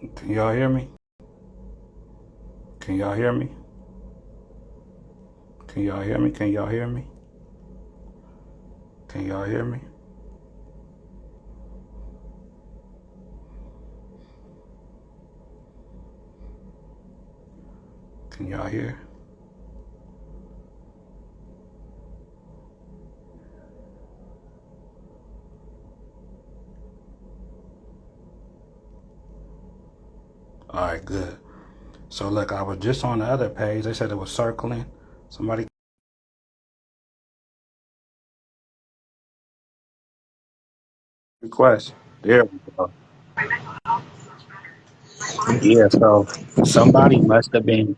Can y'all hear me? Can y'all hear me? Can y'all hear me? Can y'all hear me? Can y'all hear me? Can y'all hear? All right, good. So look, I was just on the other page. They said it was circling. Somebody request. There we go. Yeah, so somebody must have been.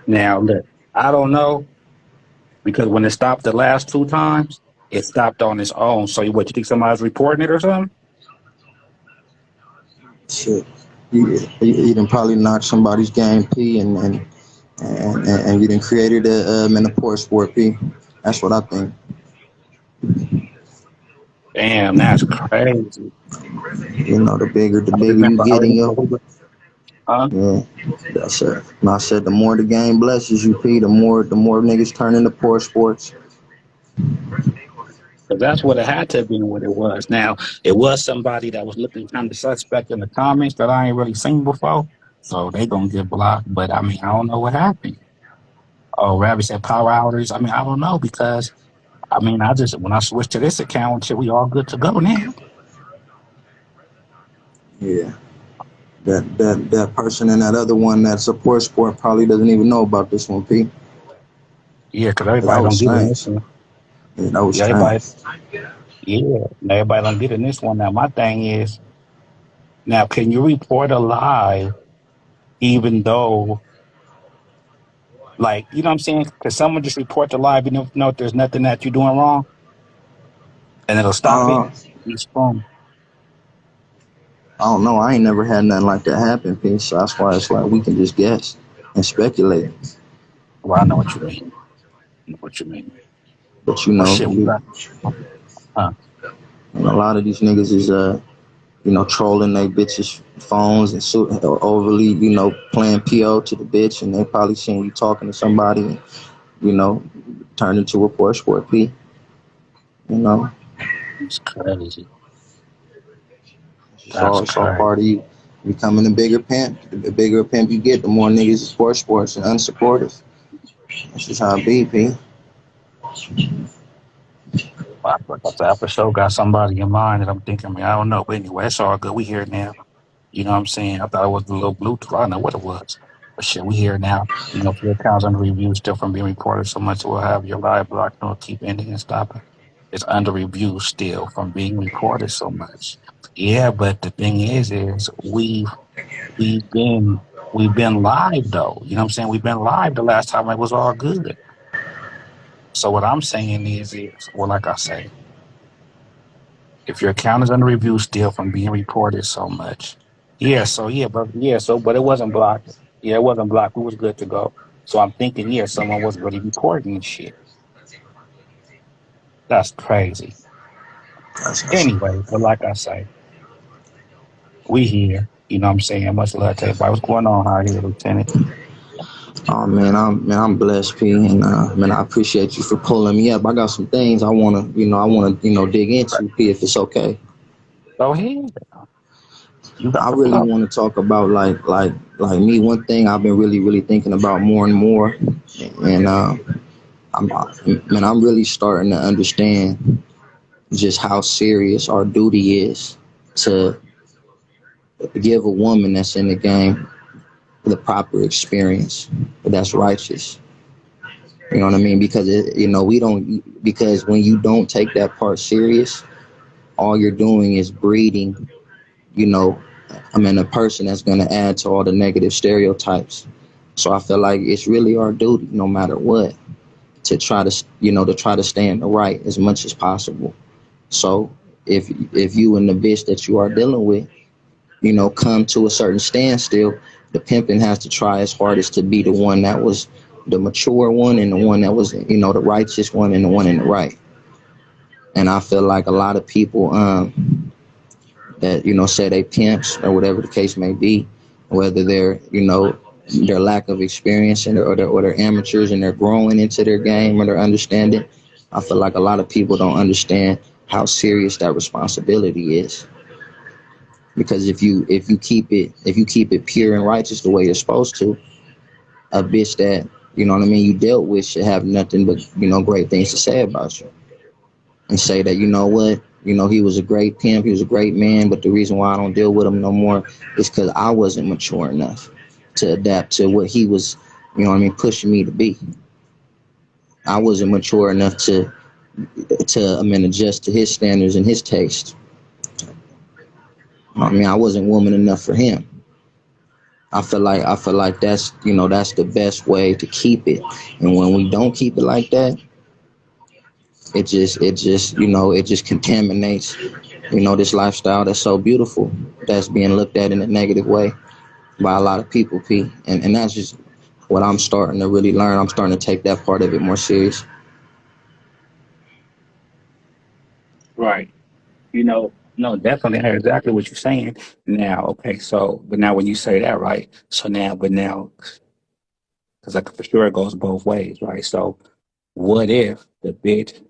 Now look, I don't know because when it stopped the last two times, it stopped on its own. So what you think somebody's reporting it or something? Shit, you done probably knocked somebody's game P, and you done created a poor sport P. That's what I think. Damn, that's crazy. The bigger you I get in remember your, who was, huh? yeah, that's it. And I said the more the game blesses you P, the more niggas turn into poor sports. Because that's what it had to have been what it was. Now, it was somebody that was looking kind of suspect in the comments that I ain't really seen before. So they gonna get blocked. But I mean, I don't know what happened. Oh, Ravi said power outage. I mean, I don't know because I mean, I just when I switched to this account, shit, we all good to go now. Yeah, that person and that other one that supports sport probably doesn't even know about this one P. Yeah, because 'Cause that everybody was don't get in this strange. one. Yeah, that was Yeah, everybody. strange. Yeah, everybody don't get in this one. Now, my thing is, now can you report a lie even though, like, you know what I'm saying? Because someone just report the lie, even if know there's nothing that you're doing wrong, and it'll stop it. Uh, Each phone. I don't know. I ain't never had nothing like that happen, P. So that's why it's like we can just guess and speculate. Well, I know what you mean. I know what you mean. But Well, shit, we got. Huh? a lot of these niggas is trolling they bitches phones and overly playing PO to the bitch, and they probably seen you talking to somebody and you know turned into a poor sport P. You know, It's crazy. That's it's all crazy. part of you becoming a bigger pimp. The bigger a pimp you get, the more niggas is poor sports and unsupportive. That's just how it be, P. I thought the episode got somebody in mind that I'm thinking, I mean, I don't know. But anyway, it's all good. We here now. You know what I'm saying? I thought it was the little Bluetooth. I don't know what it was. But shit, we here now. You know, if your account's under review still from being reported so much, we'll have your live block, no keep ending and stopping. It's under review still from being reported so much. Yeah, but the thing is we've been we've been live though. You know what I'm saying? We've been live the last time it was all good. So what I'm saying is well, like I say, if your account is under review still from being reported so much. But it wasn't blocked. Yeah, it wasn't blocked. We was good to go. So I'm thinking, yeah, someone was really reporting and shit. That's crazy. That's Anyway, but like I say, we here. You know what I'm saying? Much love to everybody. What's going on out here, Lieutenant? Oh man, I'm blessed, P, and man, I appreciate you for pulling me up. I got some things I wanna dig into, P, if it's okay. Go ahead. You got I the really flow. want to talk about like me. One thing I've been really thinking about more and more, and I'm really starting to understand just how serious our duty is to give a woman that's in the game the proper experience that's righteous. You know what I mean? Because we don't, because when you don't take that part serious, all you're doing is breeding, you know, a person that's going to add to all the negative stereotypes. So I feel like it's really our duty, no matter what, to try to stay in the right as much as possible. So if you and the bitch that you are dealing with, come to a certain standstill, the pimping has to try his hardest to be the one that was the mature one, and the one that was, the righteous one, and the one in the right. And I feel like a lot of people that say they pimps or whatever the case may be, whether they're, their lack of experience or they're amateurs and they're growing into their game or their understanding. I feel like a lot of people don't understand how serious that responsibility is. Because if you keep it pure and righteous the way you're supposed to, a bitch that, you dealt with should have nothing but, great things to say about you. And say that, he was a great pimp, he was a great man, but the reason why I don't deal with him no more is because I wasn't mature enough to adapt to what he was, pushing me to be. I wasn't mature enough to adjust to his standards and his taste. I wasn't woman enough for him. I feel like that's the best way to keep it. And when we don't keep it like that, it just contaminates, this lifestyle that's so beautiful, that's being looked at in a negative way by a lot of people, P. And that's just what I'm starting to really learn. I'm starting to take that part of it more serious. Right. No, definitely. I heard exactly what you're saying. Now, okay, so, but now when you say that, right? So now, because like for sure it goes both ways, right? So, what if the bitch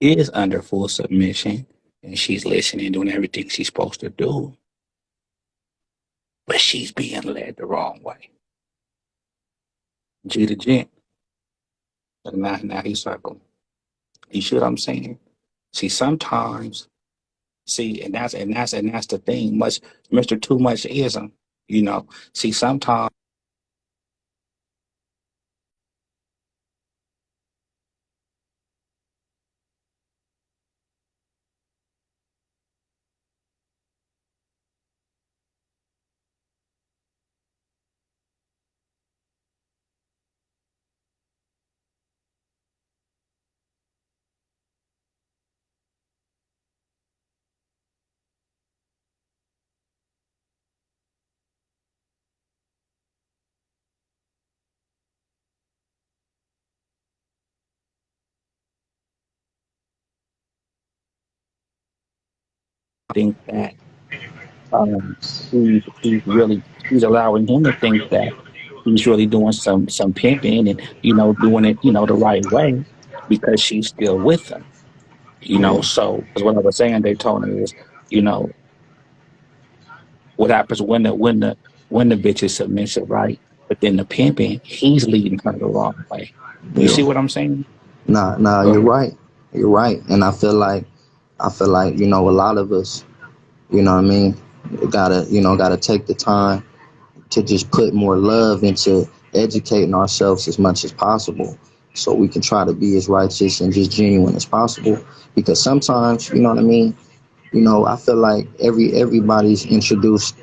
is under full submission and she's listening, doing everything she's supposed to do, but she's being led the wrong way? G the gent, and now he's circling. You see what I'm saying? See, sometimes, and that's the thing. Mister Too Much ism, you know. See, sometimes I think that um, he's really he's allowing him to think that he's really doing some pimping and doing it the right way because she's still with him. Yeah, So because what I was saying, Daytona is you know what happens when the bitch is submissive, right? But then the pimping, he's leading her the wrong way. You yeah. see what I'm saying? Nah, Go you're ahead. right. You're right. And I feel like, a lot of us, gotta take the time to just put more love into educating ourselves as much as possible so we can try to be as righteous and just genuine as possible. Because sometimes, I feel like everybody's introduced,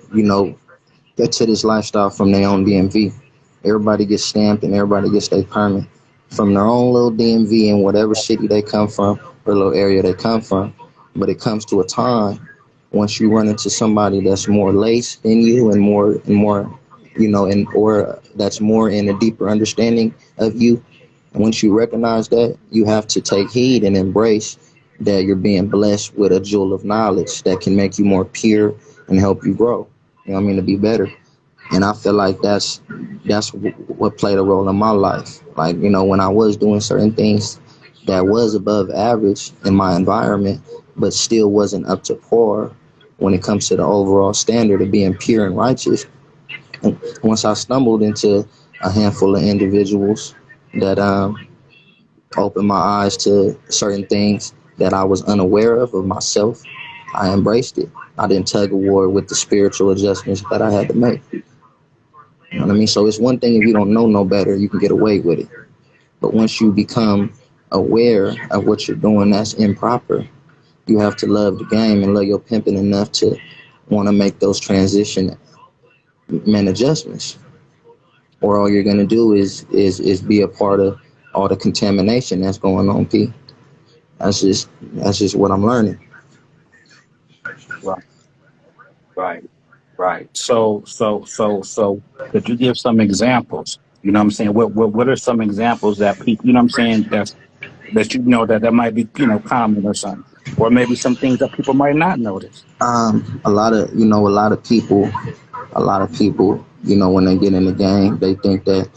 to this lifestyle from their own DMV. Everybody gets stamped and everybody gets their permit from their own little DMV in whatever city they come from or little area they come from. But it comes to a time once you run into somebody that's more laced than you and more, and or that's more in a deeper understanding of you. And once you recognize that, you have to take heed and embrace that you're being blessed with a jewel of knowledge that can make you more pure and help you grow. To be better. And I feel like that's what played a role in my life. Like, when I was doing certain things that was above average in my environment, but still wasn't up to par when it comes to the overall standard of being pure and righteous. And once I stumbled into a handful of individuals that opened my eyes to certain things that I was unaware of myself, I embraced it. I didn't tug a war with the spiritual adjustments that I had to make. You know what I mean? So it's one thing if you don't know no better, you can get away with it. But once you become aware of what you're doing that's improper, you have to love the game and love your pimping enough to want to make those transition adjustments. Or all you're gonna do is be a part of all the contamination that's going on, P. That's just what I'm learning. Right, right, right. So, could you give some examples? You know what I'm saying? What are some examples that people, what I'm saying, that might be, common or something, or maybe some things that people might not notice. A lot of people A lot of people, when they get in the game, they think that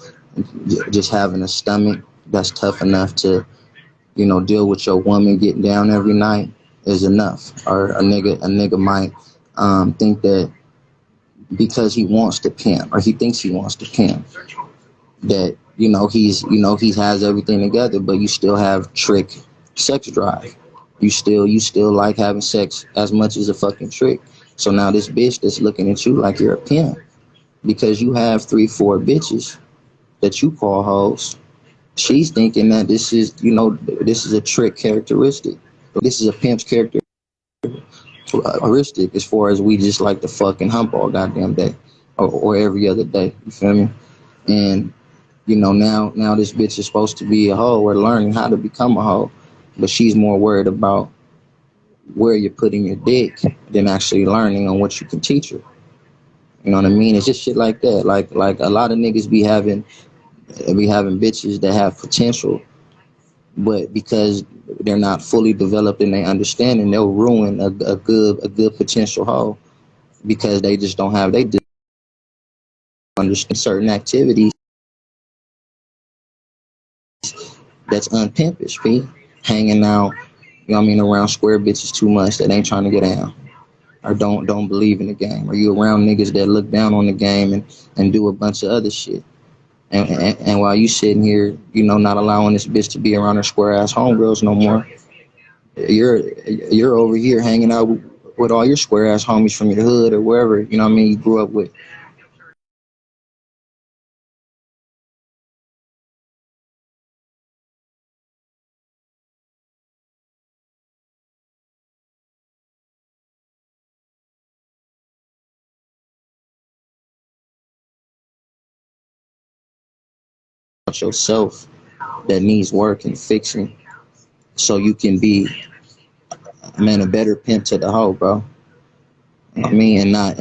just having a stomach that's tough enough to, deal with your woman getting down every night is enough. Or a nigga might think that because he wants to pimp, or he thinks he wants to pimp, that he has everything together, but you still have trick sex drive. You still like having sex as much as a fucking trick. So now this bitch that's looking at you like you're a pimp because you have 3-4 bitches that you call hoes. She's thinking that this is a trick characteristic. This is a pimp's characteristic as far as we just like to fucking hump all goddamn day or every other day. You feel me? And now this bitch is supposed to be a hoe or learning how to become a hoe, but she's more worried about where you're putting your dick than actually learning on what you can teach her. You know what I mean? It's just shit like that. Like a lot of niggas be having bitches that have potential, but because they're not fully developed in their understanding, they'll ruin a good potential hoe because they just don't have they understand certain activities that's unpimpish, P. Hanging out, around square bitches too much that ain't trying to get down. Or don't believe in the game. Or you around niggas that look down on the game and do a bunch of other shit. And while you sitting here, not allowing this bitch to be around her square ass homegirls no more, you're over here hanging out with all your square ass homies from your hood or wherever, you grew up with. Yourself that needs work and fixing so you can be, man, a better pimp to the hoe, bro. And not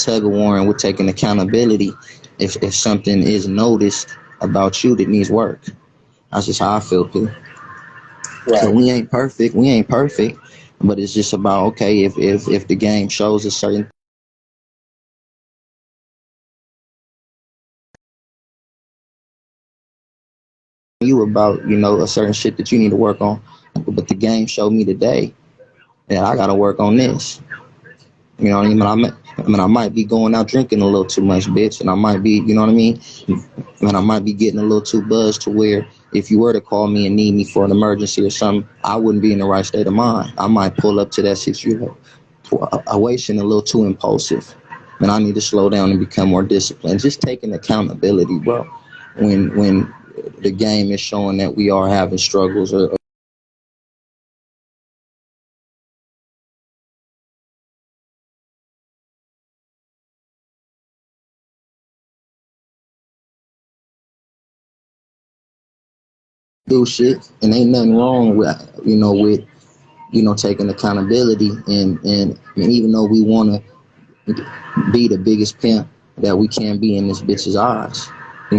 tug of warring with taking accountability if something is noticed about you that needs work. That's just how I feel, too. Right. So we ain't perfect, but it's just about, okay, if the game shows a certain you about, a certain shit that you need to work on, but the game showed me today that I gotta work on this. You know what I mean? I might be going out drinking a little too much, bitch, and I might be, you know what I mean? And I might be getting a little too buzzed to where if you were to call me and need me for an emergency or something, I wouldn't be in the right state of mind. I might pull up to that situation a little too impulsive. And I need to slow down and become more disciplined. Just taking accountability, bro. When the game is showing that we are having struggles or do shit, and ain't nothing wrong with taking accountability and even though we want to be the biggest pimp that we can be in this bitch's eyes,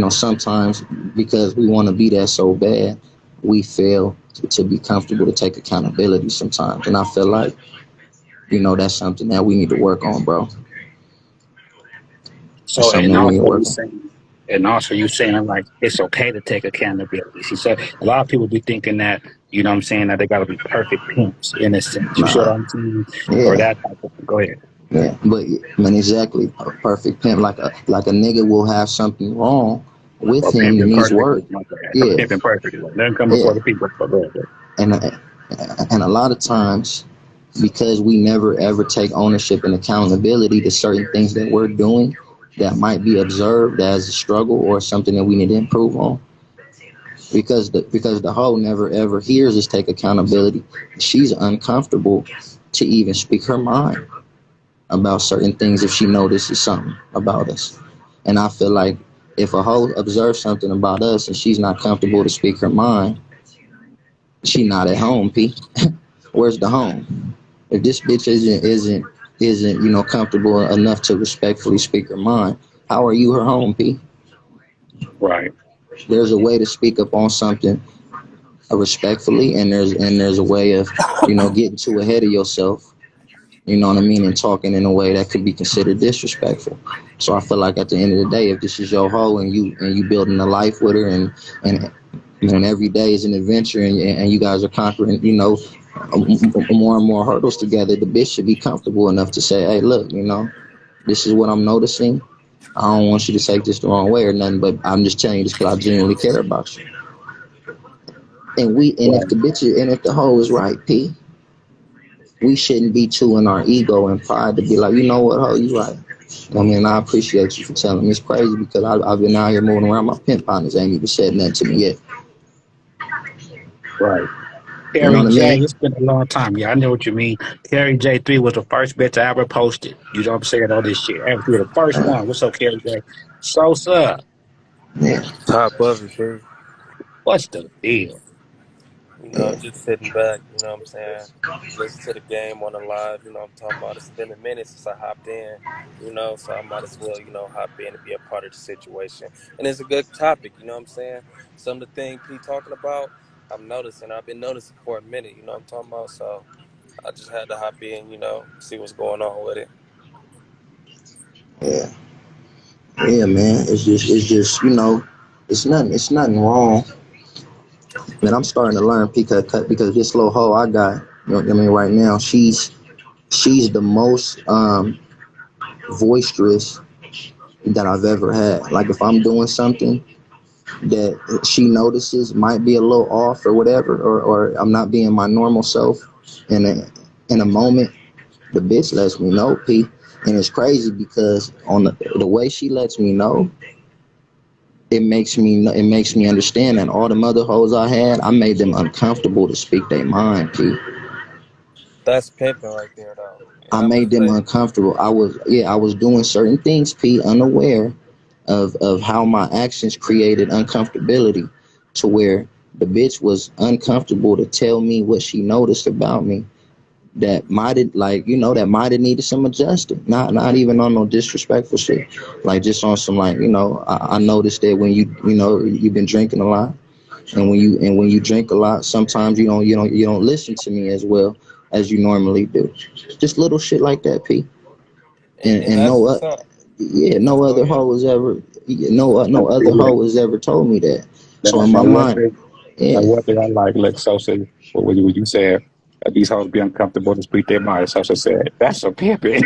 sometimes because we want to be that so bad, we fail to be comfortable to take accountability sometimes. And I feel like that's something that we need to work on, bro. So, and also you saying like it's okay to take accountability. See, so a lot of people be thinking that, that they gotta be perfect pimps in a sense. You see what I'm saying? Yeah. Or that type of thing. Go ahead. Yeah, but man, exactly. A perfect pimp, like a nigga will have something wrong with him and needs work. Yeah, pimping perfect. Then come before the people. And a lot of times, because we never ever take ownership and accountability to certain things that we're doing that might be observed as a struggle or something that we need to improve on. Because the hoe never ever hears us take accountability, she's uncomfortable to even speak her mind about certain things if she notices something about us. And I feel like if a hoe observes something about us and she's not comfortable to speak her mind, she not at home, P. Where's the home? If this bitch isn't comfortable enough to respectfully speak her mind, how are you her home, P? Right. There's a way to speak up on something respectfully, and there's a way of getting too ahead of yourself you know what I mean, and talking in a way that could be considered disrespectful. So I feel like at the end of the day, if this is your hoe and you building a life with her, and every day is an adventure, and you guys are conquering, more and more hurdles together, the bitch should be comfortable enough to say, hey, look, this is what I'm noticing. I don't want you to take this the wrong way or nothing, but I'm just telling you this because I genuinely care about you. And if the bitch and if the hoe is right, P, we shouldn't be too in our ego and pride to be like, you know what, hoe, you right. I mean, I appreciate you for telling me. It's crazy because I've been out here moving around. My pimp partners ain't even said nothing to me yet. Right. You know Carrie what I J, mean? it's been a long time. Yeah, I know what you mean. Carrie J3 was the first bitch I ever posted. You know what I'm saying? All this shit. She was the first one. What's up, Carrie J? Sosa, Yeah, Top of it, big. what's the deal? yeah, Just sitting back, you know what I'm saying? Listen to the game on the live, you know what I'm talking about. It's been a minute since I hopped in, so I might as well, hop in and be a part of the situation. And it's a good topic, you know what I'm saying? Some of the things P talking about, I've been noticing for a minute, you know what I'm talking about? So I just had to hop in, see what's going on with it. yeah, yeah, man. It's just, it's nothing wrong. Man, I'm starting to learn because this little hoe I got, you know what I mean, right now, she's the most boisterous that I've ever had. Like if I'm doing something that she notices might be a little off or whatever, or I'm not being my normal self in a moment, the bitch lets me know, P. And it's crazy because on the way she lets me know, it makes me understand that all the other hoes I had, I made them uncomfortable to speak their mind, P. That's pimping right there, though. And I I'm going made to them say, uncomfortable. I was doing certain things, P, unaware of how my actions created uncomfortability to where the bitch was uncomfortable to tell me what she noticed about me that might have needed some adjusting. Not even on no disrespectful shit. Like just on some I noticed that when you've been drinking a lot, and when you drink a lot, sometimes you don't listen to me as well as you normally do. Just little shit like that, P. and And that's no, what's up. no Go other ahead. hoe has ever, no other hoe has ever told me that. So in my Now, one mind, thing, yeah, one thing I like, look, Sosa, when you said these hoes be uncomfortable to speak their mind, Sosa said, that's a pimping.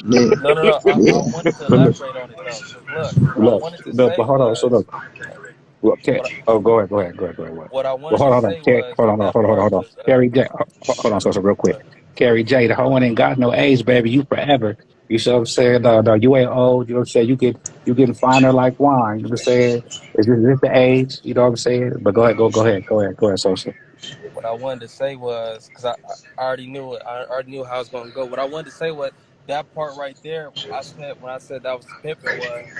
yeah, No, no, no. I yeah, wanted to But look, elaborate on it, though. Because, look, what I look, wanted to look, say but hold on. So was, look, well, what oh, go ahead. What? what I Well, wanted hold to on, say was hold that on, that hold on, part hold on. was, Carrie J, hold on, so real quick. Carrie J, the hoe ain't got no age, baby. You forever. You see what I'm saying? No, you ain't old. You know what I'm saying? You getting finer like wine. You know what I'm saying? Is this the age? You know what I'm saying? But go ahead, Sosa. what I wanted to say was, because I already knew it. I already knew how it's going to go. What I wanted to say was that part right there. I said when I said that was pimping was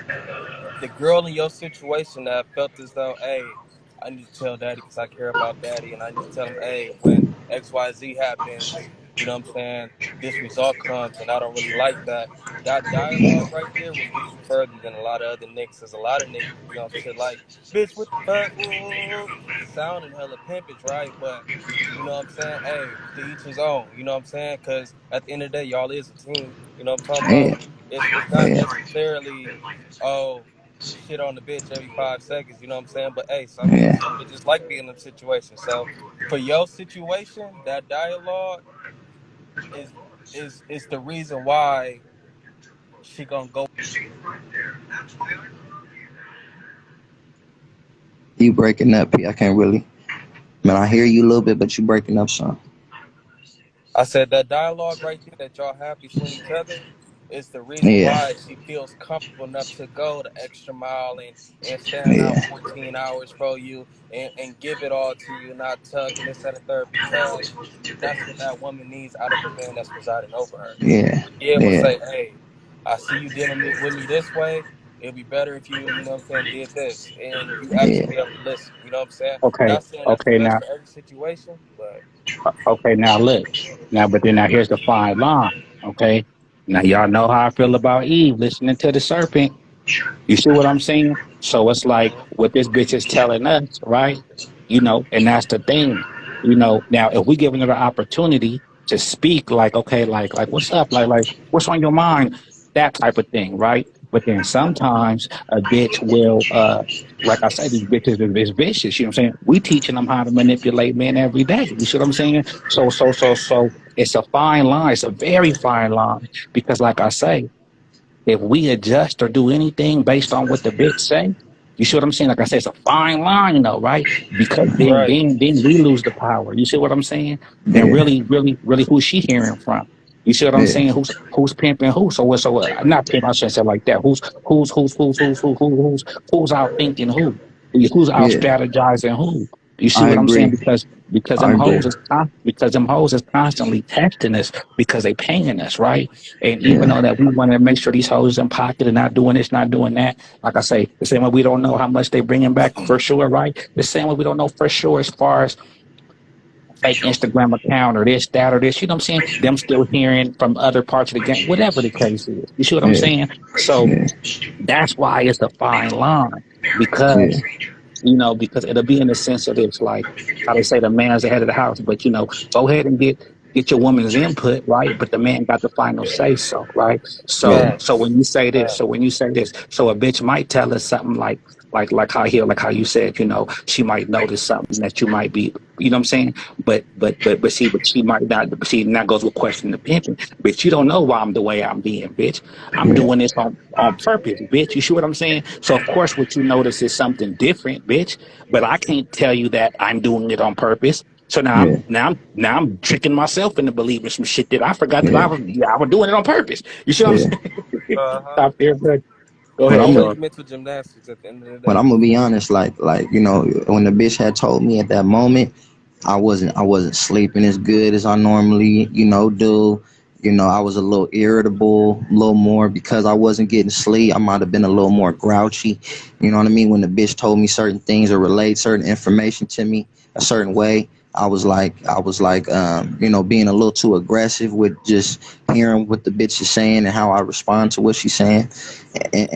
the girl in your situation that felt as though, hey, I need to tell daddy because I care about daddy, and I need to tell him, hey, when XYZ happens, you know what I'm saying, this result comes, and I don't really like that. That dialogue right there will get you further than a lot of other niggas. There's a lot of niggas be on shit like, bitch, what the fuck? Ooh, sounding hella pimpish, right? But you know what I'm saying? Hey, to each his own. You know what I'm saying? Because at the end of the day, y'all is a team. You know what I'm talking about? yeah, It's not yeah, necessarily, oh, shit on the bitch every 5 seconds, you know what I'm saying? But hey, yeah. some bitches like being in a situation. So for your situation, that dialogue is is the reason why she gonna go. You breaking up, P. I can't really. Man, I hear you a little bit, but you breaking up some. I said that dialogue right there that y'all have between each other is the reason Yeah, why she feels comfortable enough to go the extra mile and stand out yeah, 14 hours for you and give it all to you, not tuck and this, that, and the third, because that's what that woman needs out of the man that's presiding over her. yeah, To be able to yeah, say, hey, I see you dealing with me this way. It'd be better if you know what I'm saying, did this. And you actually yeah, be able to listen. You know what I'm saying? Okay, Not saying that's the okay, best now, for every situation, but okay, now look. Now here's the fine line. Okay. Now y'all know how I feel about Eve listening to the serpent. You see what I'm saying? So it's like mhm. what this bitch is telling us, right? And that's the thing. Now if we give her the opportunity, to speak like, okay, like what's up? Like what's on your mind? That type of thing, right? But then sometimes a bitch will like I said, these bitches is vicious, you know what I'm saying? We teaching them how to manipulate men every day. You see what I'm saying? So it's a fine line. It's a very fine line. Because like I say, if we adjust or do anything based on what the bitch say, you see what I'm saying? Like I said, it's a fine line, though, right? Because Right. then we lose the power. You see what I'm saying? Then Yeah, really, who's she hearing from? You see what I'm yeah, saying? Who's pimping who? Not pimp. I shouldn't say it like that. Who's out thinking who? Who's out yeah. strategizing who? You see I what I'm saying? agree. Because I agree. them hoes is constantly testing us because they paying us, right? And even Yeah, though that we want to make sure these hoes in pocket and not doing this, not doing that, like I say, the same way we don't know how much they bringing back for sure, right? The same way we don't know for sure as far as fake Instagram account or this, that, or this. You know what I'm saying? Them still hearing from other parts of the game, whatever the case is. You see what I'm yeah, saying? So yeah, that's why it's a fine line yeah, because because it'll be in the sense of it's like how they say the man's the head of the house, but go ahead and get your woman's input, right? But the man got the final say so, right? So yeah, so Facts. when you say this, Facts. so a bitch might tell us something like how you said, she might notice something that you might be, you know what I'm saying? But she might not see, and that goes with question the pimping. Bitch, you don't know why I'm the way I'm being, bitch. I'm yeah, doing this on purpose, bitch. You see what I'm saying? So of course what you notice is something different, bitch. But I can't tell you that I'm doing it on purpose. So yeah, now I'm tricking myself into believing some shit that I forgot that yeah, I was doing it on purpose. You see what I'm yeah. saying? Uh-huh. Stop there, bud. Go But ahead, I'm All a, Sean. really mental gymnastics at the end of the but day. I'm gonna be honest. Like when the bitch had told me at that moment, I wasn't sleeping as good as I normally do. I was a little irritable, a little more because I wasn't getting sleep. I might have been a little more grouchy. You know what I mean? When the bitch told me certain things or relayed certain information to me a certain way, I was like, being a little too aggressive with just hearing what the bitch is saying and how I respond to what she's saying.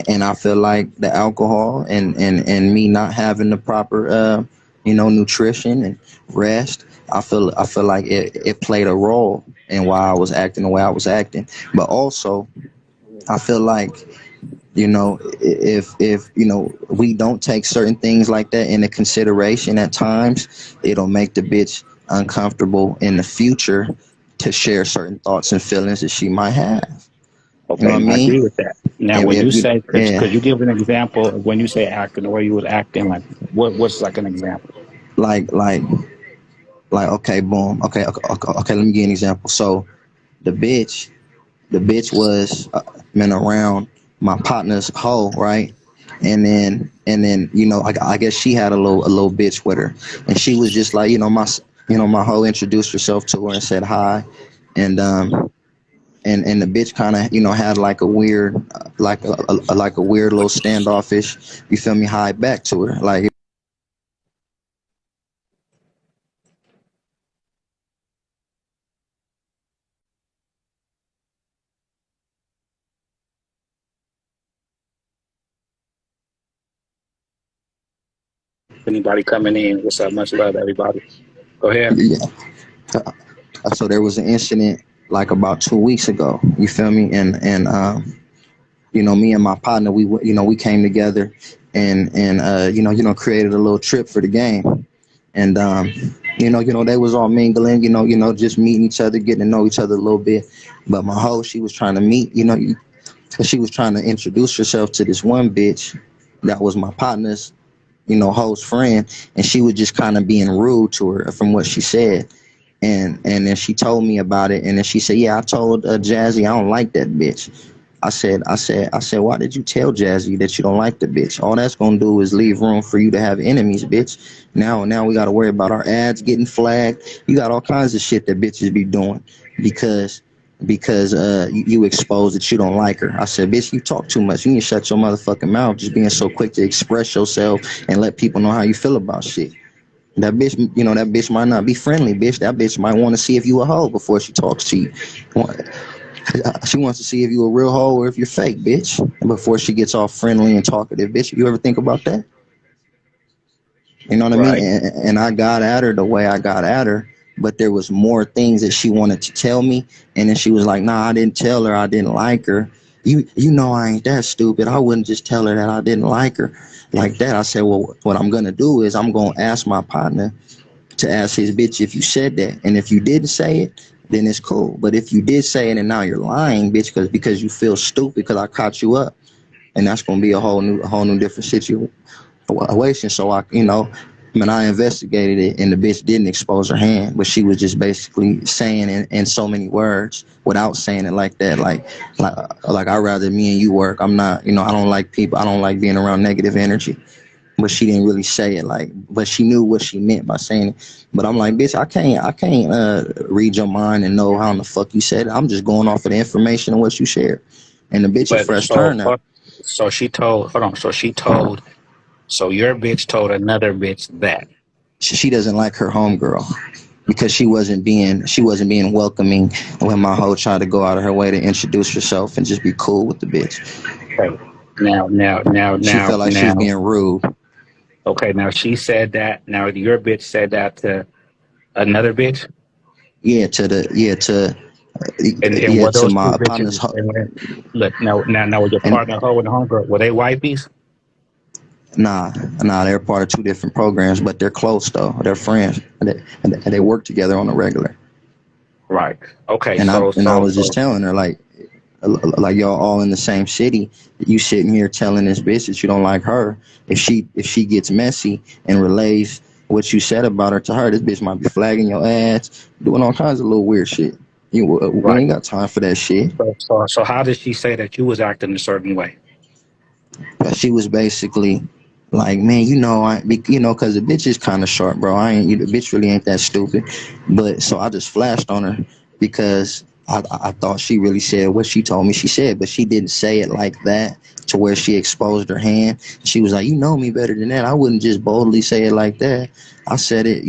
And I feel like the alcohol and me not having the proper, nutrition and rest. I feel like it played a role in why I was acting the way I was acting. But also, I feel like if we don't take certain things like that into consideration at times, it'll make the bitch uncomfortable in the future to share certain thoughts and feelings that she might have. You know what Okay, I I mean? agree with that. Now, And when you if you, say, could yeah, you give an example of when you say acting the way you was acting? Like, what's like an example? like like okay, boom, okay. Let me give you an example. So the bitch, the bitch was been around my partner's hoe, right? And then I guess she had a little bitch with her, and she was just like my hoe introduced herself to her and said hi, and and the bitch kind of had like a weird like a weird little standoffish, you feel me, high back to her, like Anybody coming in? What's up? Much love, everybody. Go ahead. yeah. So there was an incident like about 2 weeks ago, you feel me, and me and my partner, we came together and created a little trip for the game. And they was all mingling, just meeting each other, getting to know each other a little bit. But my hoe, she was trying to meet, she was trying to introduce herself to this one bitch that was my partner's, hoe's friend, and she was just kind of being rude to her from what she said. And then she told me about it, and then she said, "Yeah, I told Jazzy I don't like that bitch." I said, why did you tell Jazzy that you don't like the bitch? All that's gonna do is leave room for you to have enemies, bitch. Now we gotta worry about our ads getting flagged. You got all kinds of shit that bitches be doing because you expose that you don't like her. I said, bitch, you talk too much. You need to shut your motherfucking mouth, just being so quick to express yourself and let people know how you feel about shit. That bitch might not be friendly, bitch. That bitch might want to see if you a hoe before she talks to you. She wants to see if you a real hoe or if you're fake, bitch, before she gets all friendly and talkative, bitch. You ever think about that? You know what I mean? Right. And I got at her the way I got at her but there was more things that she wanted to tell me. And then she was like, nah, I didn't tell her I didn't like her. You know I ain't that stupid. I wouldn't just tell her that I didn't like her like that. I said, well, what I'm gonna do is I'm gonna ask my partner to ask his bitch if you said that. And if you didn't say it, then it's cool. But if you did say it and now you're lying, bitch, because you feel stupid because I caught you up, and that's gonna be a whole new different situation. So I investigated it, and the bitch didn't expose her hand, but she was just basically saying in so many words without saying it like that. Like I'd rather me and you work. I'm not, I don't like people. I don't like being around negative energy. But she didn't really say it but she knew what she meant by saying it. But I'm like, bitch, I can't read your mind and know how in the fuck you said it. I'm just going off of the information and what you shared. And the bitch a But fresh turn now. so she told. Hold on. So your bitch told another bitch that. She doesn't like her homegirl because she wasn't being welcoming when my hoe tried to go out of her way to introduce herself and just be cool with the bitch. Okay. She felt like she was being rude. Okay, now she said that. Now your bitch said that to another bitch. Were To those two my bitches? partner's. Look, now with your And partner, hoe and homegirl, were they wifeys? nah, they're part of two different programs, but they're close though. They're friends, and they work together on a regular. Right. Okay. And So I so was just so telling her like y'all all in the same city. You sitting here telling this bitch that you don't like her. If she gets messy and relays what you said about her to her, this bitch might be flagging your ass, doing all kinds of little weird shit. We right. ain't got time for that shit. So how did she say that you was acting a certain way? But she was basically like, man, because the bitch is kind of sharp, bro. The bitch really ain't that stupid. But so I just flashed on her because I thought she really said what she told me she said, but she didn't say it like that to where she exposed her hand. She was like, you know me better than that. I wouldn't just boldly say it like that. I said it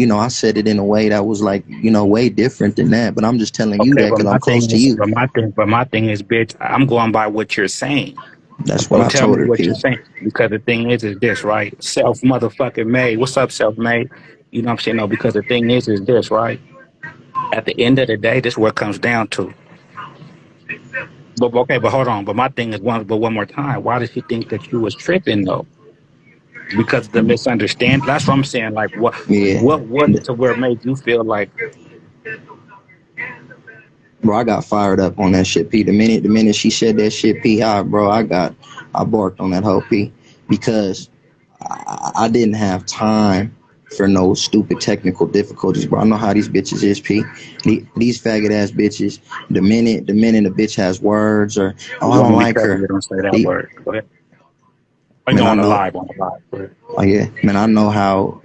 in a way that was like, way different than that. But I'm just telling you Okay, that because I'm close to you. but my thing is, bitch, I'm going by what you're saying. That's what So I tell told me her, what P. you're saying. Because the thing is this, right? Self motherfucking made. What's up, self made? You know what I'm saying? No, because the thing is this, right? At the end of the day, this is what it comes down to. But okay, but hold on. But my thing is one more time. Why did she think that you was tripping though? Because the misunderstand. That's what I'm saying. Like Yeah. what was it to where it made you feel like Bro, I got fired up on that shit, P. The minute she said that shit, P, I barked on that whole P, because I didn't have time for no stupid technical difficulties, bro. I know how these bitches is, P. These faggot ass bitches. The minute a bitch has words or, oh, you I want don't to be like careful her. you don't say that The, word? Go ahead. I man, know I on the know. live, on the live. Go ahead. Oh yeah, man, I know how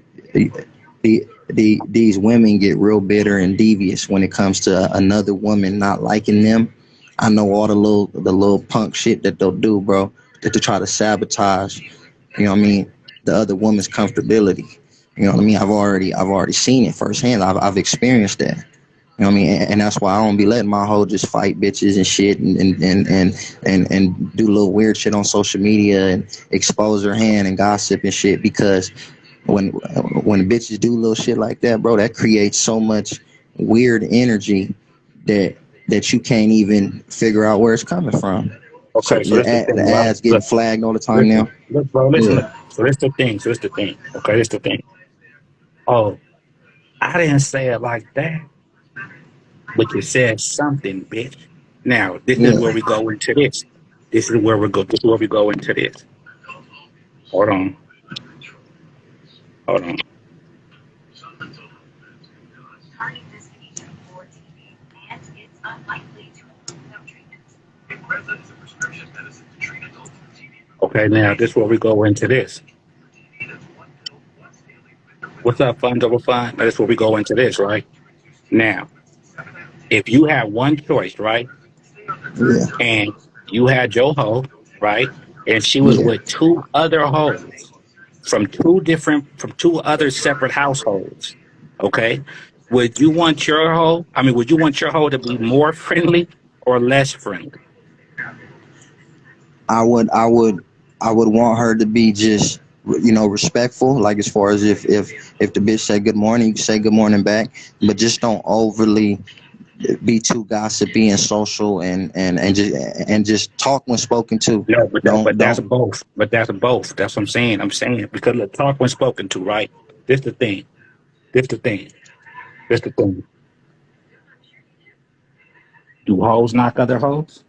these women get real bitter and devious when it comes to another woman not liking them. I know all the little punk shit that they'll do, bro, to try to sabotage, the other woman's comfortability. You know what I mean? I've already seen it firsthand. I've experienced that. You know what I mean? And that's why I don't be letting my hoe just fight bitches and shit and do little weird shit on social media and expose her hand and gossip and shit, because when bitches do little shit like that, bro, that creates so much weird energy that you can't even figure out where it's coming from. So Okay, so that's the the thing, right? ads getting Look, flagged all the time listen, now. look, bro, listen. Yeah. Look. So that's the thing. Okay, that's the thing. Oh, I didn't say it like that, but you said something, bitch. Now, this is where Yeah. we go into this. This is where we go. This is where we go into this. Hold on. Hold on. Okay, now this is where we go into this. What's up, fun double fun? That's where we go into this, right? Now, if you had one choice, right, Yeah. and you had your hoe, right, and she was Yeah. with two other hoes from two other separate households, okay, would you want your hoe to be more friendly or less friendly? I would want her to be just respectful. Like as far as if the bitch say good morning, you say good morning back, but just don't overly be too gossipy and social and just talk when spoken to. Yeah, but that's Don't. both. But that's both. That's what I'm saying. I'm saying because look, talk when spoken to, right? This the thing. This the thing. This the thing. Do hoes knock other hoes?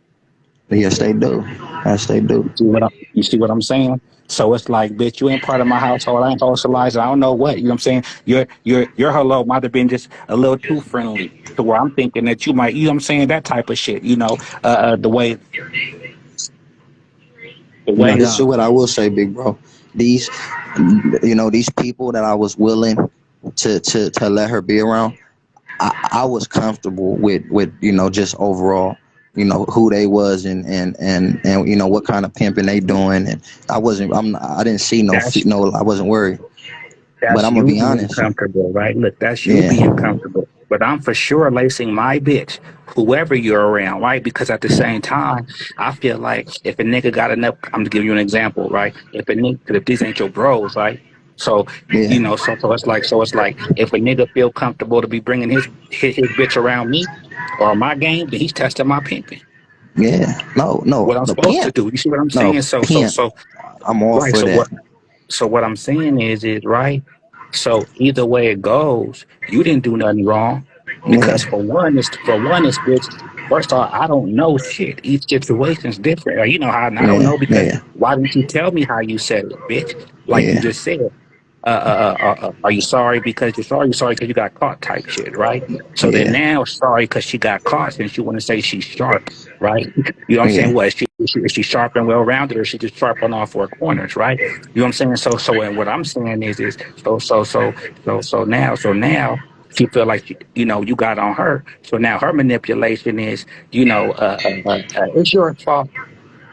Yes, they do. Yes, they do. You see what I'm saying? So it's like, bitch, you ain't part of my household. I ain't socializing. I don't know what. You know what I'm saying? Your hello might have been just a little too friendly to where I'm thinking that you might, you know what I'm saying, that type of shit. The way the Now, way this is what I will say, big bro. These, these people that I was willing to let her be around, I was comfortable with just overall, who they was and what kind of pimping they doing, and I didn't see that's no, I wasn't worried. But That's I'm gonna you be being honest. comfortable, right? Look, that's you Yeah, being comfortable. But I'm for sure lacing my bitch, whoever you're around, right? Because at the same time, I feel like if a nigga got enough, I'm gonna give you an example, right? If these ain't your bros, right? So, yeah, so it's like if a nigga feel comfortable to be bringing his bitch around me or my game, then he's testing my pimping. yeah. No, no, What I'm the supposed to pimp. do. You see what I'm No, saying? So, so, pimp. so, I'm all right. for So that. what I'm saying is right. So either way it goes, you didn't do nothing wrong because Yeah, for one, it's bitch. First off, I don't know shit. Each situation's different. Or you know how, and I don't yeah, know because yeah, why didn't you tell me how you said it, bitch? Like you yeah, just said. Are you sorry because you're sorry? You're sorry because you got caught, type shit, right? So then yeah, now, sorry because she got caught, since you want to say she's sharp, right? You know what I'm saying? yeah, What is she sharp and well rounded, or is she just sharp on all four corners, right? You know what I'm saying? So, and what I'm saying is so now she feel like you got on her. So now her manipulation is it's your fault.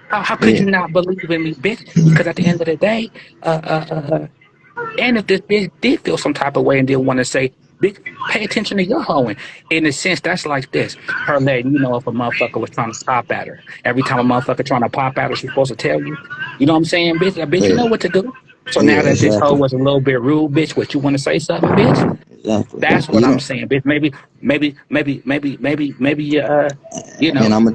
How could yeah, you not believe in me, bitch? Because at the end of the day, uh, uh, uh, uh, and if this bitch did feel some type of way and didn't want to say, bitch, pay attention to your hoeing. In a sense, that's like this. Her letting you know if a motherfucker was trying to pop at her. Every time a motherfucker trying to pop at her, she's supposed to tell you. You know what I'm saying, bitch? Bitch, you yeah, know what to do. So yeah. now that this hoe Exactly, was a little bit rude, bitch, what you want to say something, bitch? exactly. That's what You I'm know, saying, bitch. Maybe, and I'm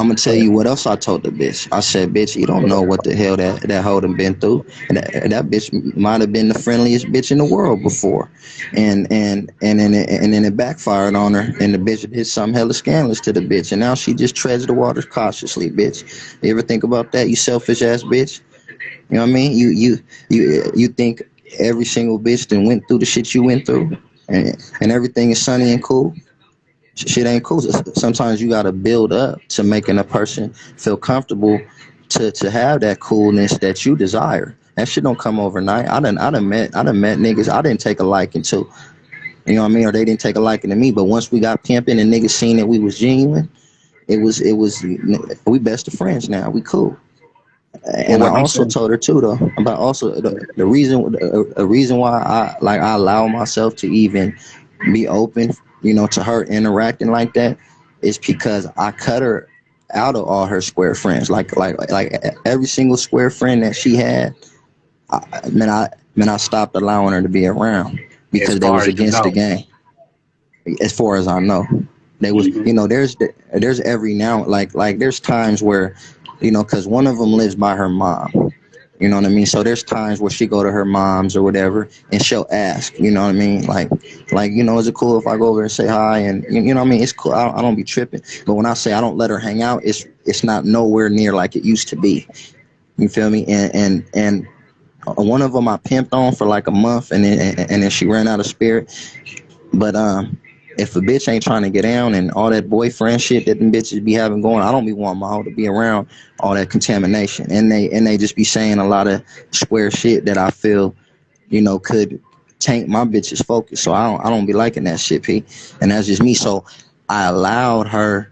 gonna tell you what else I told the bitch. I said, bitch, you don't know what the hell that hoe done been through, and that bitch might have been the friendliest bitch in the world before, and then it backfired on her, and the bitch did something hella scandalous to the bitch, and now she just treads the waters cautiously, bitch. You ever think about that, you selfish ass bitch? You know what I mean? You think every single bitch that went through the shit you went through, and everything is sunny and cool? Shit ain't cool. Sometimes you gotta build up to making a person feel comfortable to have that coolness that you desire. That shit don't come overnight. I done met niggas I didn't take a liking to. You know what I mean? Or they didn't take a liking to me. But once we got pimping and niggas seen that we was genuine, it was we best of friends now. We cool. well, And I what I'm also saying, told her too though about also the reason why I allow myself to even be open, to her interacting like that, is because I cut her out of all her square friends. Like every single square friend that she had, I stopped allowing her to be around as because they far was as you against the know, game. As far as I know, they was, hmm there's every now, like there's times where, because one of them lives by her mom. You know what I mean? So there's times where she go to her mom's or whatever, and she'll ask. You know what I mean? Is it cool if I go over and say hi? And you know what I mean? It's cool. I don't be tripping. But when I say I don't let her hang out, it's not nowhere near like it used to be. You feel me? And one of them I pimped on for like a month, and then she ran out of spirit. But if a bitch ain't trying to get down and all that boyfriend shit that them bitches be having going, I don't be wanting my hoe to be around all that contamination. And they just be saying a lot of square shit that I feel, could taint my bitch's focus. So I don't be liking that shit, P. And that's just me. So I allowed her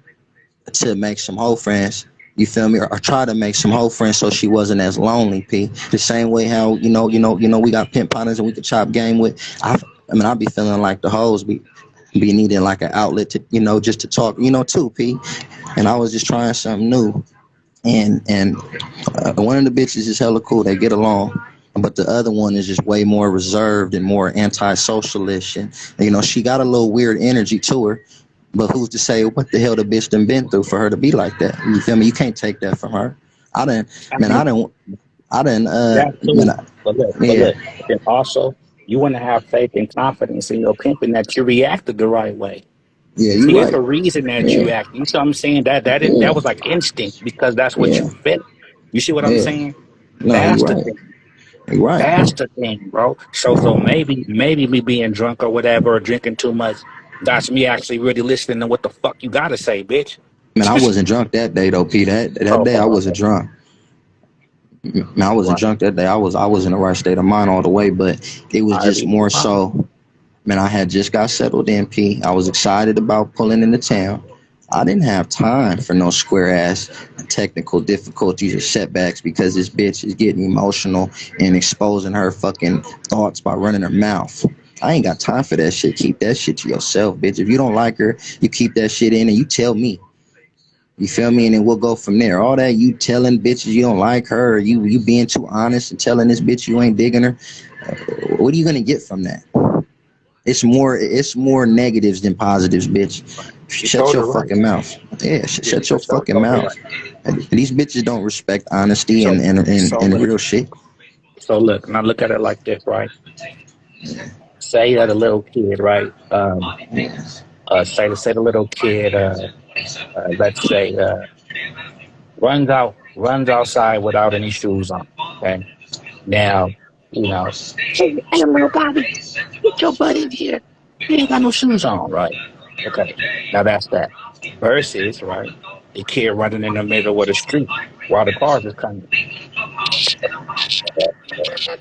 to make some hoe friends. You feel me? Or try to make some hoe friends so she wasn't as lonely, P. The same way how, we got pimp partners and we could chop game with. I be feeling like the hoes be needing like an outlet to, just to talk, too, P. And I was just trying something new. And one of the bitches is hella cool. They get along. but the other one is just way more reserved and more anti-socialist, and she got a little weird energy to her. But who's to say what the hell the bitch done been through for her to be like that? You feel me? You can't take that from her. I didn't, I man. mean, I didn't, that man. too. But Yeah, look, and also you want to have faith and confidence in your pimping that you reacted the right way. yeah, you See, it's right. a reason that you Yeah, act. You see what I'm saying? That yeah, was like instinct because that's what yeah, you felt. You see what I'm yeah. saying? No, you That's the right. thing. You right. That's the thing, bro. So maybe me being drunk or whatever or drinking too much, that's me actually really listening to what the fuck you gotta say, bitch. Man, I wasn't drunk that day though, P. That day Okay, I wasn't okay. drunk. Man, I wasn't Right. drunk that day. I was in the right state of mind all the way, but it was I just read your more mind. so. Man, I had just got settled in, P. I was excited about pulling into town. I didn't have time for no square ass technical difficulties or setbacks because this bitch is getting emotional and exposing her fucking thoughts by running her mouth. I ain't got time for that shit. Keep that shit to yourself, bitch. If you don't like her, you keep that shit in and you tell me. You feel me? And then we'll go from there. All that you telling bitches you don't like her, or you being too honest and telling this bitch you ain't digging her. What are you gonna get from that? It's more negatives than positives, bitch. You Shut your totally right. fucking mouth. Yeah, Yeah, shut you're your so fucking totally mouth. right. These bitches don't respect honesty So and look. real shit. So look, now look at it like this, right? Say that a little kid, right? Say the little kid, let's say, runs outside without any shoes on. Okay. Now, hey, little Bobby, get your butt in here. You ain't got no shoes on, right? Okay. Now that's that. Versus, right, the kid running in the middle of the street while the cars is coming.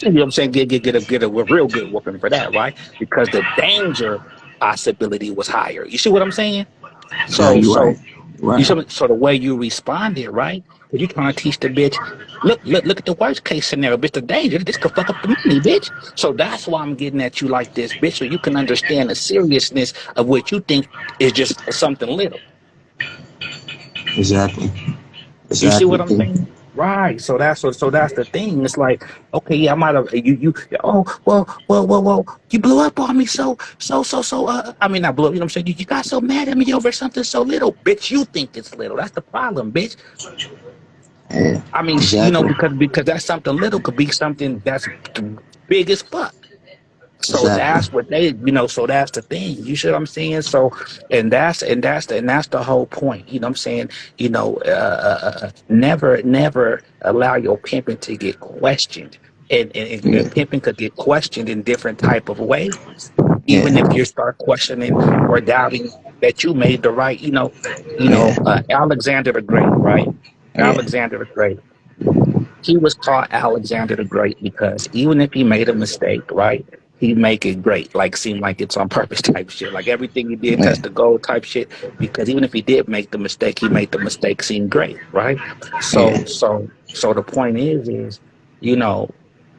You know what I'm saying? Get a real good whooping for that, right? Because the danger possibility was higher. You see what I'm saying? Yeah, So you so right. You you right. so the way you responded, right? Because you trying to teach the bitch, look at the worst case scenario, bitch. The danger, this could fuck up the money, bitch. So that's why I'm getting at you like this, bitch, so you can understand the seriousness of what you think is just something little. Exactly. You see what Exactly, I'm P. saying? Right. So that's the thing. It's like, okay, yeah, I might have you. Oh, well. You blew up on me. I mean, not blew up. You know what I'm saying? You got so mad at me over something so little, bitch. You think it's little. That's the problem, bitch. Yeah, I mean, exactly. because that's something little could be something that's big as fuck. So Exactly. that's what so that's the thing. You see what I'm saying? So, and that's the whole point. You know what I'm saying? Never allow your pimping to get questioned. And Yeah, pimping could get questioned in different type of ways. Even if yeah, you start questioning or doubting that you made the right, yeah, Alexander the Great, right? yeah, Alexander the Great, he was called Alexander the Great because even if he made a mistake, right, he make it great, like seem like it's on purpose type shit, like everything he did touch yeah, the gold type shit. Because even if he did make the mistake, he made the mistake seem great, right? So, yeah, so, so the point is, you know,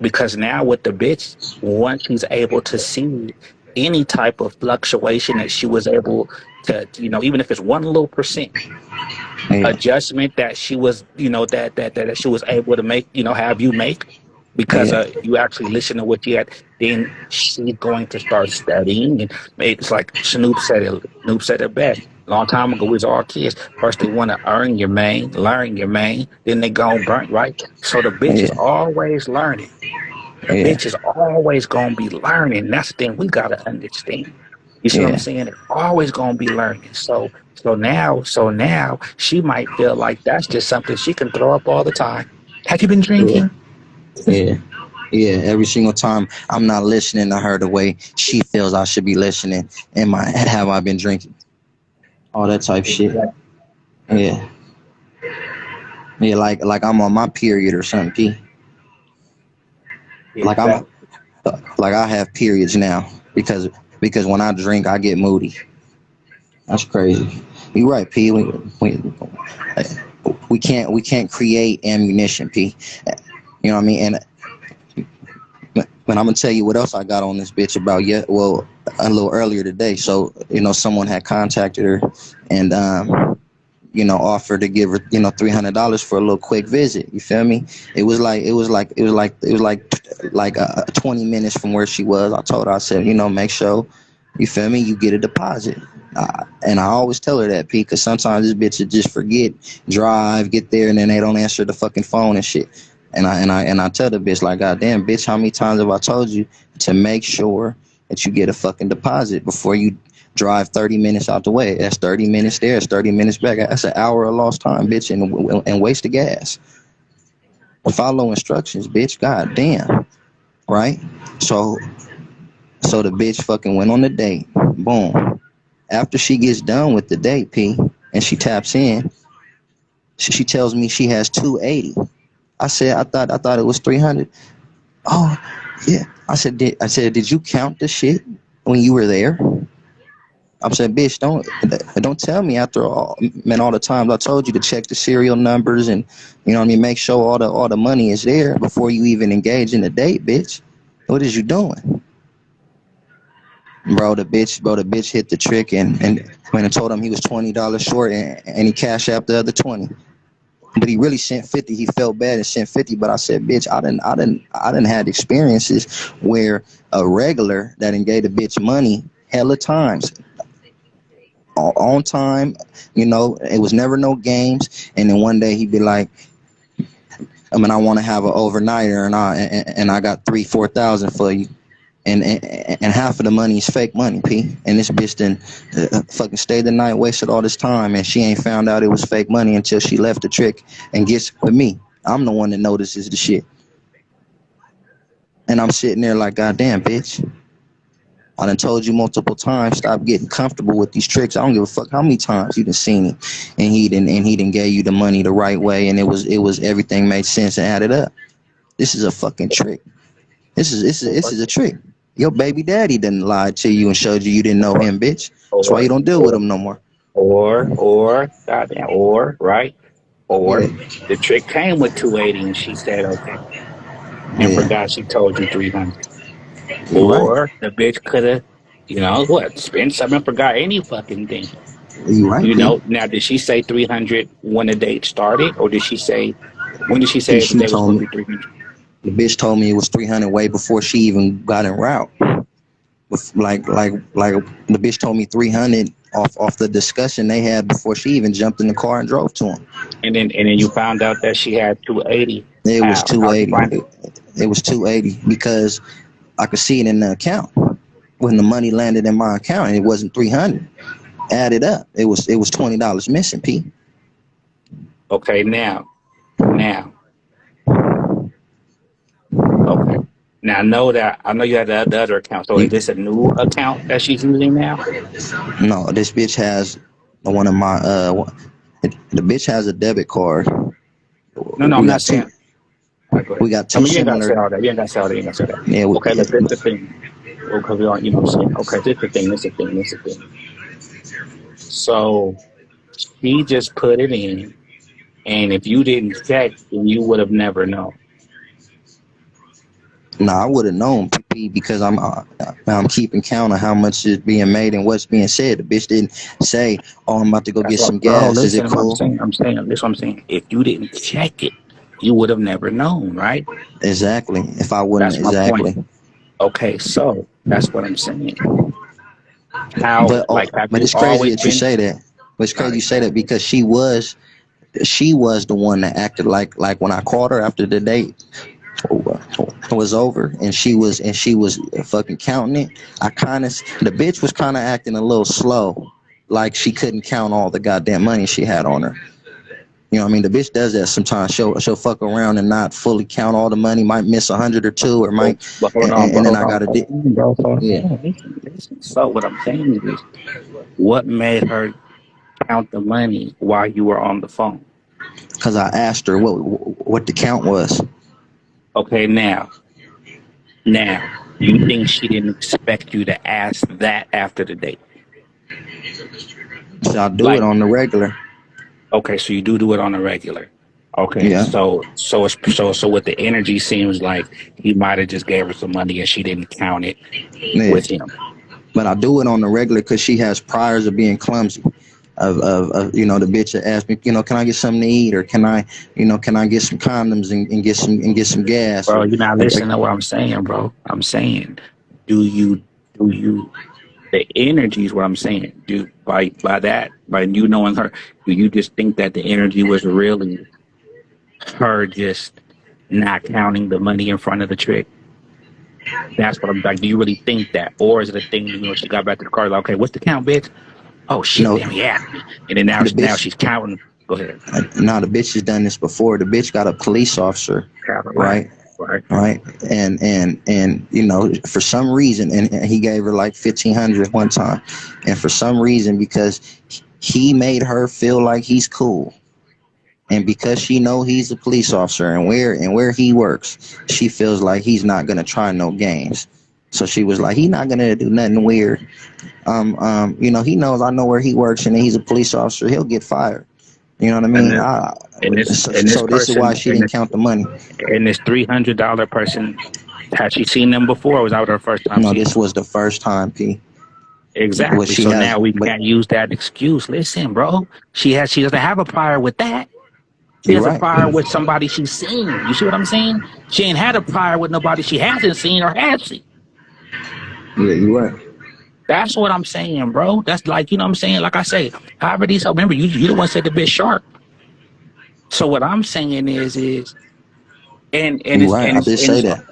because now with the bitch, once she's able to see any type of fluctuation that she was able to, even if it's 1 little % yeah, adjustment that she was, that she was able to make, have you make because yeah, you actually listen to what you had, then she's going to start studying. And it's like Snoop said it best. Long time ago, we was all kids. First, they want to earn your main, learn your main, then they go burnt, right? So the bitch is yeah, always learning. The yeah, bitch is always gonna be learning. That's the thing we gotta understand. You see what I'm yeah, saying? It's always gonna be learning. So now she might feel like that's just something she can throw up all the time. Have you been yeah, drinking? yeah. Yeah, every single time I'm not listening to her the way she feels I should be listening. Have I been drinking? All that type shit. Exactly. Yeah, yeah, like I'm on my period or something. P. Like I'm Exactly. like I have periods now because when I drink I get moody. That's crazy. You right, P. We can't create ammunition, P. You know what I mean? And I'm gonna tell you what else I got on this bitch about yet. Well, a little earlier today. So someone had contacted her, and offer to give her, $300 for a little quick visit. You feel me? It was like 20 minutes from where she was. I told her, I said, make sure, you feel me, you get a deposit. And I always tell her that, P, because sometimes this bitch would just forget, drive, get there, and then they don't answer the fucking phone and shit. And I tell the bitch, like, God damn, bitch, how many times have I told you to make sure that you get a fucking deposit before you drive 30 minutes out the way? That's 30 minutes there, it's 30 minutes back. That's an hour of lost time, bitch, and waste of gas. Follow instructions, bitch. God damn. Right? So the bitch fucking went on the date. Boom. After she gets done with the date, P, and she taps in, she tells me she has 280. I said, I thought it was 300. Oh, yeah. I said, did you count the shit when you were there? I said, bitch, don't tell me after all the times I told you to check the serial numbers and make sure all the money is there before you even engage in the date, bitch. What is you doing? Bro, the bitch hit the trick and when I told him he was $20 short and he cashed out the other 20. But he really sent 50. He felt bad and sent 50. But I said, bitch, I didn't had experiences where a regular that gave the bitch money hella times on time, it was never no games. And then one day he'd be like, I want to have an overnighter and I got 3,000-4,000 for you. And half of the money is fake money, P. And this bitch then fucking stayed the night, wasted all this time, and she ain't found out it was fake money until she left the trick and gets with me. I'm the one that notices the shit. And I'm sitting there like, goddamn, bitch. I done told you multiple times, stop getting comfortable with these tricks. I don't give a fuck how many times you done seen it, and he done gave you the money the right way, and it was everything made sense and added up. This is a fucking trick. This is a trick. Your baby daddy done lied to you and showed you didn't know him, bitch. That's why you don't deal with him no more. Goddamn, right? The trick came with 280 and she said, okay. And forgot she told you 300. Or the bitch could have, spent something and forgot any fucking thing. You right, Now did she say 300 when the date started? Or did she say, when did she say the date was supposed to be 300? The bitch told me it was 300 way before she even got en route. Like the bitch told me 300 off the discussion they had before she even jumped in the car and drove to him. And then you found out that she had 280. It was 280. It was 280 because I could see it in the account when the money landed in my account and it wasn't 300. Added up, it was $20 missing, P. Okay, now. Okay. Now I know you had the other account. So is this a new account that she's using now? No, this bitch has one of my the bitch has a debit card. No, I'm not saying. We got two you ain't gotta similar. say all that. You ain't gotta say all that. You ain't gotta say that. Yeah, okay, look, this the thing. Because we aren't, what I'm saying. Okay, this the thing. So he just put it in, and if you didn't check, then you would have never known. I would have known, PP, because I'm keeping count of how much is being made and what's being said. The bitch didn't say, "Oh, I'm about to go get some gas." Is it cool? I'm saying. That's what I'm saying. If you didn't check it, you would have never known, right? Exactly. If I wouldn't, that's my point. Okay, so that's what I'm saying. How? But it's crazy that you say that. But it's crazy you say that because she was the one that acted like when I called her after the date was over and she was fucking counting it. The bitch was kind of acting a little slow, like she couldn't count all the goddamn money she had on her. You know what I mean? The bitch does that sometimes. She'll fuck around and not fully count all the money. Might miss 100 or 2, or might. And then I gotta. Yeah. So what I'm saying is, what made her count the money while you were on the phone? Because I asked her what the count was. Okay, now, you think she didn't expect you to ask that after the date? So I'll do it on the regular. Okay, so you do it on a regular. Okay, yeah. So what the energy seems like he might have just gave her some money and she didn't count it with him. But I do it on the regular because she has priors of being clumsy. of you know, the bitch that asked me, you know, can I get something to eat, or can I, you know, can I get some condoms and get some gas, Bro, or you're not or, listening to what I'm saying, bro. I'm saying, do you do you the energy is what I'm saying. Do by that, by you knowing her, do you just think that the energy was really her just not counting the money in front of the trick? That's what I'm like. Do you really think that, or is it a thing? You know, she got back to the car, like, okay, what's the count, bitch? Oh shit, no, damn, he asked me, and then the now bitch. she's counting. Go ahead, No, the bitch has done this before. The bitch got a police officer, counting, right, right? right. Right, and you know, for some reason, and he gave her like 1,500 one time, and for some reason, because he made her feel like he's cool, and because she know he's a police officer and where he works, she feels like he's not gonna try no games. So she was like, he's not gonna do nothing weird. You know, he knows I know where he works, and he's a police officer. He'll get fired. You know what I And mean? this, and this So this is why person, she didn't count the money. and this $300 person, had she seen them before, or was that her first time No, seeing this them? was the first time, P. What Exactly. she So has, now we but can't use that excuse. Listen, bro, she doesn't have a prior with that. She you're has a right. prior with somebody she's seen. You see what I'm saying? She ain't had a prior with nobody she hasn't seen, or has she? Yeah, you're right. That's what I'm saying, bro. That's like, you know what I'm saying? Like I say, however these, remember, you the one said the bit sharp. So what I'm saying is, and You're right. I did say that.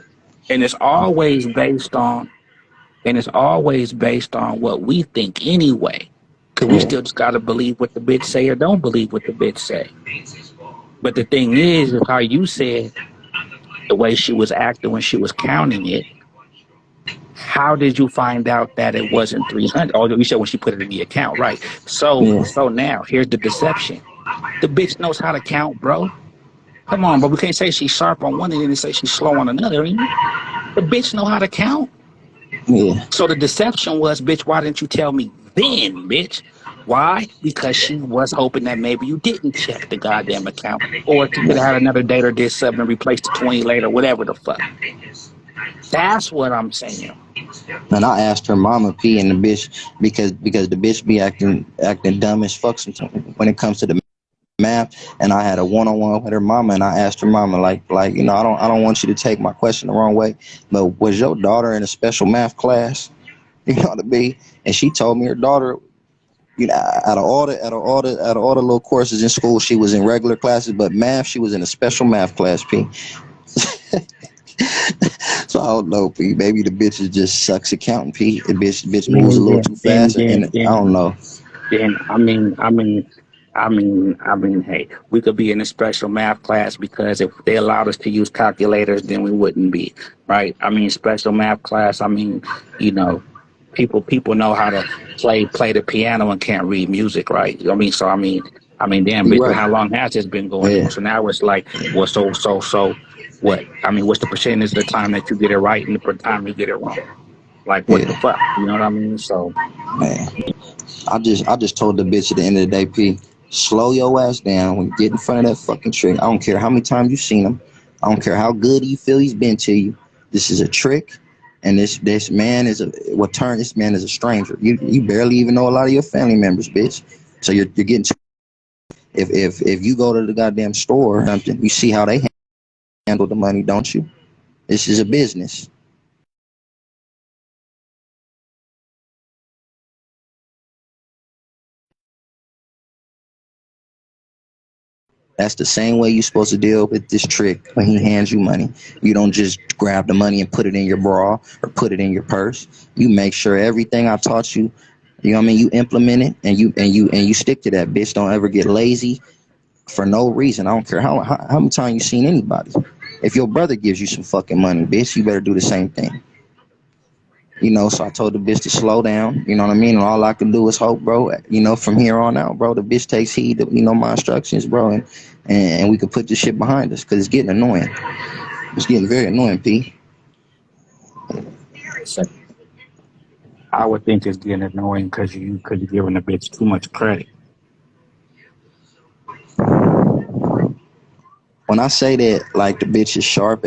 it's always based on, and it's always based on what we think anyway. Cause we Yeah, still just gotta believe what the bitch say or don't believe what the bitch say. But the thing is how you said the way she was acting when she was counting it. How did you find out that it wasn't 300? Oh, you said when she put it in the account, right? yeah. So now here's the deception. The bitch knows how to count, bro. Come on, but we can't say she's sharp on one end and say she's slow on another. The bitch know how to count. Yeah, So the deception was, bitch, why didn't you tell me then, bitch? Why? Because she was hoping that maybe you didn't check the goddamn account, or she could have had another date or did something and replaced the 20 later, whatever the fuck. That's what I'm saying. and I asked her mama P and the bitch, because the bitch be acting dumb as fuck sometimes when it comes to the math. And I had a one-on-one with her mama, and I asked her mama, like, you know, I don't want you to take my question the wrong way, but was your daughter in a special math class? You know what I mean? And she told me her daughter, you know, out of all the little courses in school, she was in regular classes, but math, she was in a special math class, P. So I don't know, P. Maybe the bitch is just sucks accounting, P. The bitch moves a Then, little too fast, and I don't know. then, hey, we could be in a special math class because if they allowed us to use calculators, then we wouldn't be, right? I mean, special math class. I mean, you know, people know how to play the piano and can't read music, right? I mean, damn, You bitch, but right? how long has this been going Yeah, on? So now it's like, well, so what? I mean, what's the percentage of the time that you get it right and the time you get it wrong? Like, what the yeah, fuck? You know what I mean? So. man. I just told the bitch at the end of the day, P, slow your ass down when you get in front of that fucking trick. I don't care how many times you've seen him. I don't care how good you feel he's been to you. This is a trick, and this man is this man is a stranger. You barely even know a lot of your family members, bitch. So you're getting if you go to the goddamn store or something, you see how they handle the money, don't you? This is a business. That's the same way you're supposed to deal with this trick when he hands you money. You don't just grab the money and put it in your bra or put it in your purse. You make sure everything I taught you, you know what I mean, you implement it, and you stick to that, bitch. Don't ever get lazy for no reason. I don't care how many times you seen anybody. If your brother gives you some fucking money, bitch, you better do the same thing. You know, so I told the bitch to slow down. You know what I mean? And all I can do is hope, bro. You know, from here on out, bro, the bitch takes heed to, you know, my instructions, bro, and we could put this shit behind us, because it's getting annoying. It's getting very annoying, P. I would think it's getting annoying because you're giving the bitch too much credit. When I say that, like, the bitch is sharp,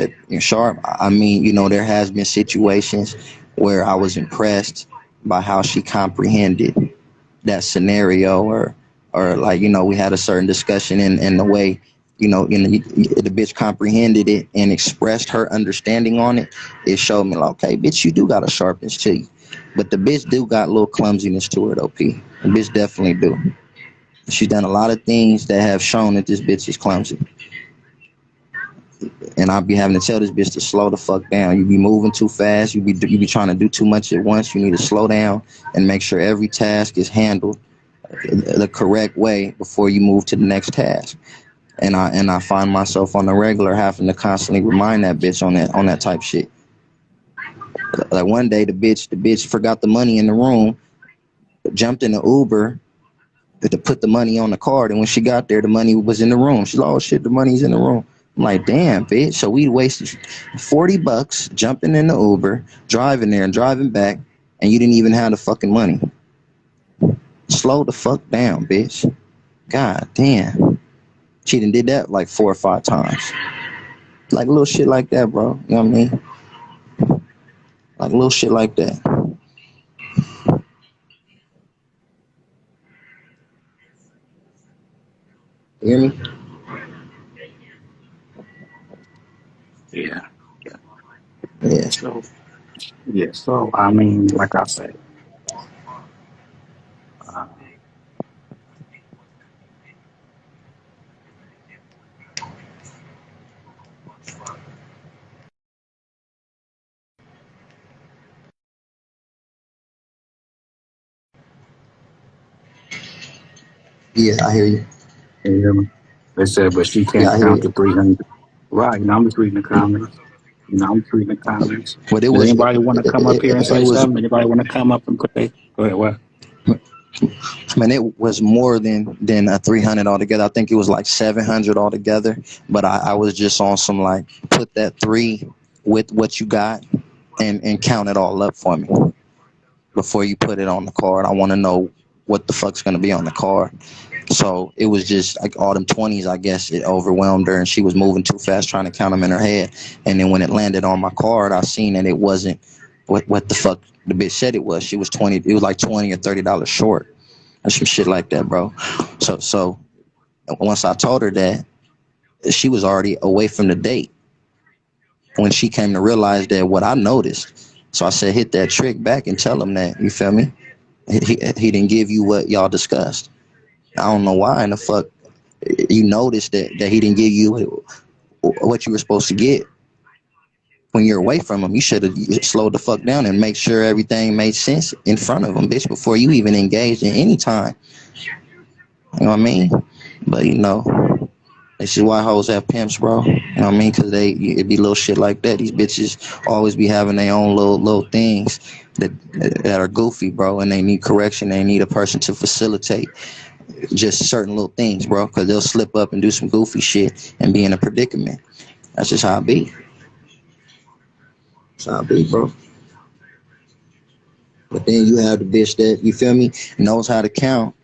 I mean, you know, there has been situations where I was impressed by how she comprehended that scenario, or like, we had a certain discussion in the way, the bitch comprehended it and expressed her understanding on it. It showed me like, okay, bitch, you do got a sharpness to you, but the bitch do got a little clumsiness to her though. The bitch definitely do. She's done a lot of things that have shown that this bitch is clumsy. And I'll be having to tell this bitch to slow the fuck down. You be moving too fast. You be trying to do too much at once. You need to slow down and make sure every task is handled the correct way before you move to the next task. And I find myself on the regular having to constantly remind that bitch on that type shit. Like one day the bitch forgot the money in the room, jumped in the Uber to put the money on the card, and when she got there, the money was in the room. She's like, oh shit, the money's in the room. I'm like, damn, bitch. So we wasted $40 jumping in the Uber, driving there and driving back, and you didn't even have the fucking money. Slow the fuck down, bitch. God damn. She done did that like 4 or 5 times. Like little shit like that, bro. You know what I mean? Like little shit like that. You hear me? Yeah. Yeah. So I mean, like I said, uh, Yeah, I hear you. you hear me? They said, but she Yeah, can't I hear count you. to 300. Right. I'm just reading the comments. I'm just reading the comments. But Does anybody want to come up here and say it was something? Anybody want to come up and put they go ahead? What? man, it was more than a 300 altogether. I think it was like 700 altogether. But I was just on some like put that 3 with what you got and count it all up for me before you put it on the card. I want to know what the fuck's gonna be on the card. So it was just like all them 20s. I guess it overwhelmed her, and she was moving too fast trying to count them in her head. And then when it landed on my card, I seen that it wasn't what the fuck the bitch said it was. She was 20. It was like $20 or $30 short, or some shit like that, bro. So once I told her that, she was already away from the date when she came to realize that what I noticed. So I said, hit that trick back and tell him that. You feel me? He didn't give you what y'all discussed. I don't know why in the fuck you noticed that he didn't give you what you were supposed to get when you're away from him. You should have slowed the fuck down and make sure everything made sense in front of him, bitch, before you even engaged in any time. You know what I mean? But this is why hoes have pimps, bro. You know what I mean? Because it be little shit like that. These bitches always be having their own little things that are goofy, bro, and they need correction. They need a person to facilitate just certain little things, bro, because they'll slip up and do some goofy shit and be in a predicament. That's just how it be. That's how it be, bro. But then you have the bitch that, you feel me, knows how to count,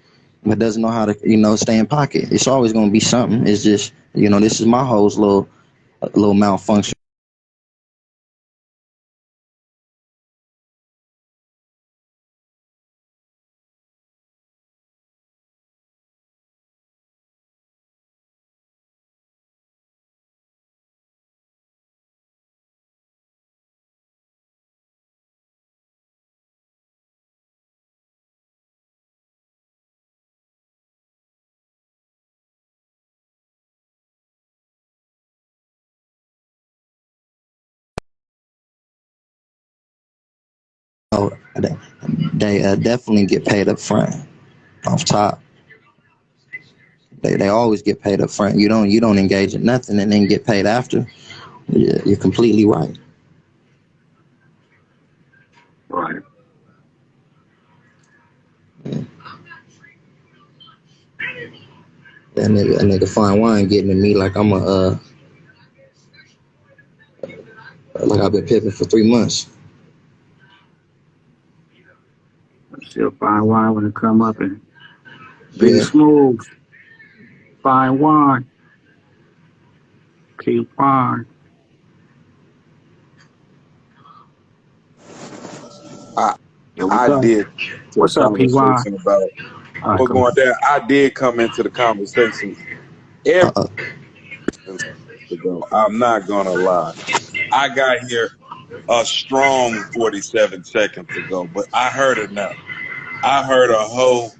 but doesn't know how to, stay in pocket. It's always going to be something. It's just, this is my hoe's little malfunction. Oh, they definitely get paid up front, off top. They always get paid up front. You don't engage in nothing and then get paid after. You're completely right. Right. Yeah. That nigga fine wine getting to me like I'm like I've been pimping for 3 months. Still fine wine when it come up and be Yeah. smooth. Fine wine. Keep fine. I Yeah, what's I up? did the What's up, P-Wine? conversation about All right, Before cool. going there, I did come into the conversation every Uh, ago. I'm not gonna lie. I got here a strong 47 seconds ago, but I heard enough. I heard a hoe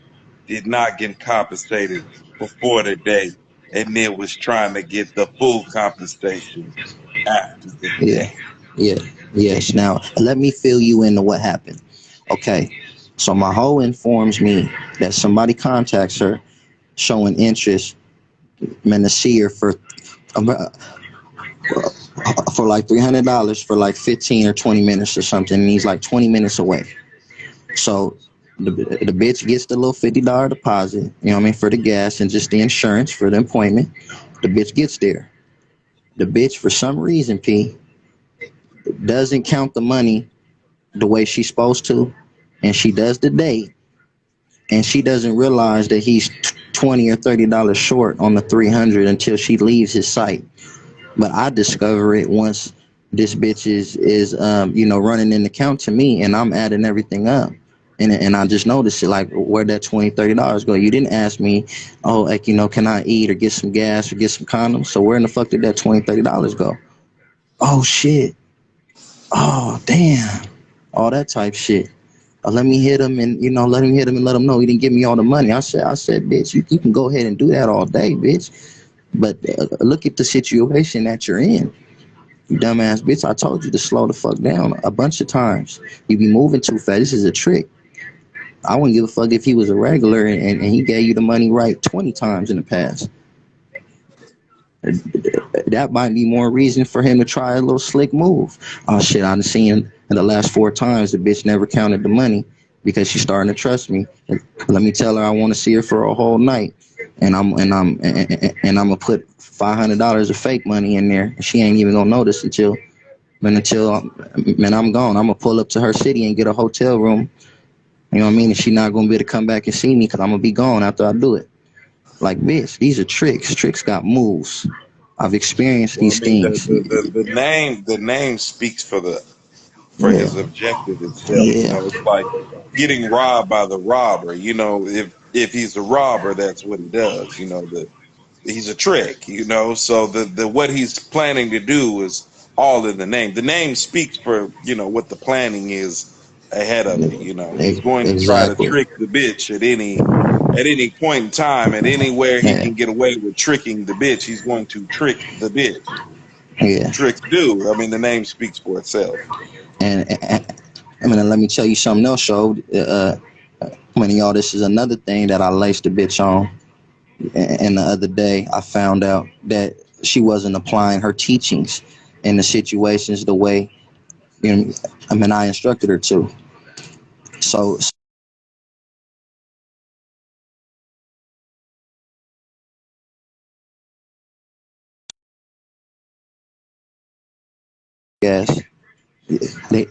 did not get compensated before the day and then was trying to get the full compensation after the yeah, day. yeah, yes. Now let me fill you into what happened. Okay, so my hoe informs me that somebody contacts her showing interest, man, to see her um, uh, for like $300 for like 15 or 20 minutes or something, and he's like 20 minutes away. So the bitch gets the little $50 deposit, you know what I mean, for the gas and just the insurance for the appointment. The bitch gets there. The bitch, for some reason, P, doesn't count the money the way she's supposed to, and she does the date, and she doesn't realize that he's 20 or $30 short on the 300 until she leaves his site. But I discover it once this bitch is running an account to me, and I'm adding everything up. And I just noticed it, like, where'd that $20, $30 go? You didn't ask me, oh, like, can I eat or get some gas or get some condoms? So where in the fuck did that $20, $30 go? Oh shit. Oh damn. All that type shit. Let me hit him and let him hit him and let him know he didn't give me all the money. I said, bitch, you can go ahead and do that all day, bitch. But look at the situation that you're in. You dumbass bitch, I told you to slow the fuck down a bunch of times. You be moving too fast. This is a trick. I wouldn't give a fuck if he was a regular and he gave you the money right 20 times in the past. That might be more reason for him to try a little slick move. Oh shit, I done seen him in the last 4 times. The bitch never counted the money because she's starting to trust me. Let me tell her I want to see her for a whole night, and I'm gonna put $500 of fake money in there. She ain't even gonna notice until I'm gone. I'm gonna pull up to her city and get a hotel room. You know what I mean? And she not gonna be able to come back and see me because I'm gonna be gone after I do it. Like, bitch, these are tricks. Tricks got moves. I've experienced Well, I these mean, things. the name speaks for Yeah, his objective itself. You yeah, know, it's like getting robbed by the robber. You know, if he's a robber, that's what he does. You know, he's a trick. You know, so the what he's planning to do is all in the name. The name speaks for what the planning is ahead of it. You know, he's going to try to exactly. trick the bitch at any point in time, at anywhere he Yeah, can get away with tricking the bitch. He's going to trick the bitch. yeah. Tricks do. I mean, the name speaks for itself. And I mean, let me tell you something else, Show. When y'all, this is another thing that I laced the bitch on. And the other day, I found out that she wasn't applying her teachings in the situations the way I instructed her to. So, yes, they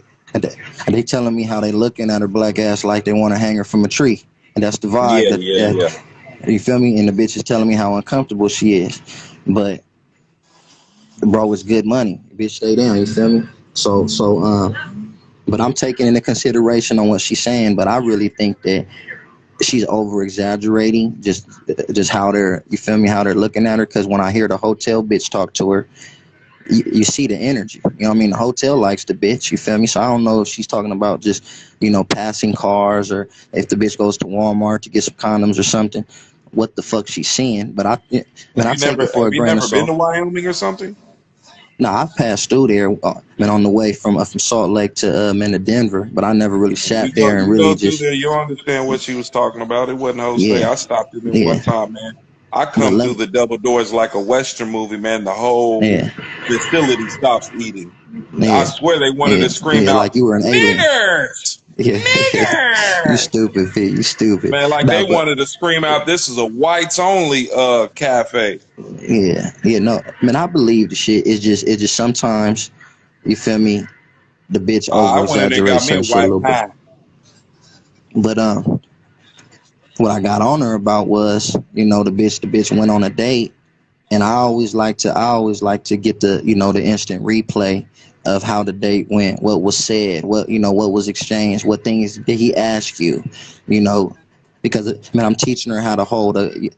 they telling me how they looking at her black ass like they want to hang her from a tree, and that's the vibe Yeah, that, yeah, yeah. you feel me. And the bitch is telling me how uncomfortable she is, but bro, it's good money. Bitch, stay down. You feel me? But I'm taking into consideration on what she's saying. But I really think that she's over exaggerating just how they're, you feel me, how they're looking at her. Because when I hear the hotel bitch talk to her, you see the energy. You know what I mean? The hotel likes the bitch. You feel me? So I don't know if she's talking about just passing cars, or if the bitch goes to Walmart to get some condoms or something. What the fuck she's seeing? But I take it for Have a you grain of never been salt. to Wyoming or something? No, I passed through there, man, on the way from Salt Lake to Denver, but I never really sat there and You really go through just, there, you'll understand what she was talking about. It wasn't Jose. yeah, I stopped in there one yeah. time, man. I But come through the double doors like a Western movie, man. The whole yeah, facility stops eating. I yeah, swear they wanted yeah, to scream yeah, out, like you were an alien. niggers! Yeah, you Niggers! stupid, P, you stupid. Man, like Nah, they but wanted to scream out, this is a whites only cafe. yeah, yeah, no, man, I believe the shit. It's just sometimes, you feel me, the bitch over I went in there and got exaggerates me a certain shit a white little bit. pie. But what I got on her about was, the bitch went on a date. And I always like to get the instant replay of how the date went, what was said, what was exchanged, what things did he ask you, you know. because man, I'm teaching her how to hold a